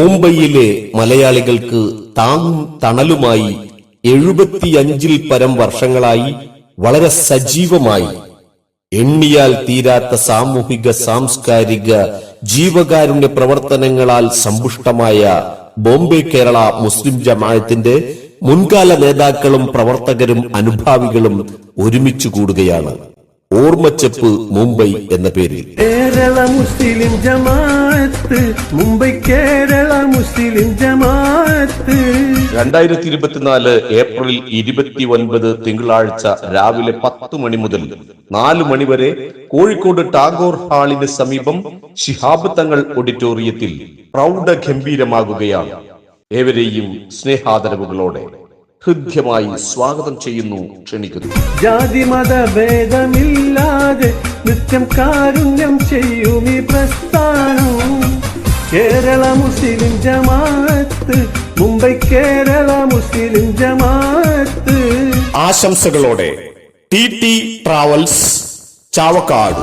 മുംബൈയിലെ മലയാളികൾക്ക് താങ്ങും തണലുമായി 75-ൽ പരം വർഷങ്ങളായി വളരെ സജീവമായി എണ്ണിയാൽ തീരാത്ത സാമൂഹിക സാംസ്കാരിക ജീവകാരുണ്യ പ്രവർത്തനങ്ങളാൽ സമ്പുഷ്ടമായ ബോംബെ കേരള മുസ്ലിം ജമാഅത്തിന്റെ മുൻകാല നേതാക്കളും പ്രവർത്തകരും അനുഭാവികളും ഒരുമിച്ചു കൂടുകയാണ് ഓർമ്മച്ചെപ്പ് മുംബൈ എന്ന പേരിൽ. കേരള മുസ്ലിം ജമാഅത്ത്, മുംബൈ കേരള മുസ്ലിം ജമാഅത്ത്. 2024 ഏപ്രിൽ 29 തിങ്കളാഴ്ച രാവിലെ 10 മണി മുതൽ 4 മണി വരെ കോഴിക്കോട് ടാഗോർ ഹാളിന് സമീപം ശിഹാബ് തങ്ങൾ ഓഡിറ്റോറിയത്തിൽ പ്രൗഢഗംഭീരമാകുകയാണ്. ഏവരെയും സ്നേഹാദരവുകളോടെ ഹൃദ്യമായി സ്വാഗതം ചെയ്യുന്നു, ക്ഷണിക്കുന്നു. ജാതി മത ഭേദമില്ലാതെ നിത്യം കാരുണ്യം ചെയ്യും ഈ പ്രസ്ഥാനം കേരള മുസ്ലിം ജമാഅത്ത്, മുംബൈ കേരള മുസ്ലിം ജമാഅത്ത്. ആശംസകളോടെ ടി ട്രാവൽസ്, ചാവക്കാട്.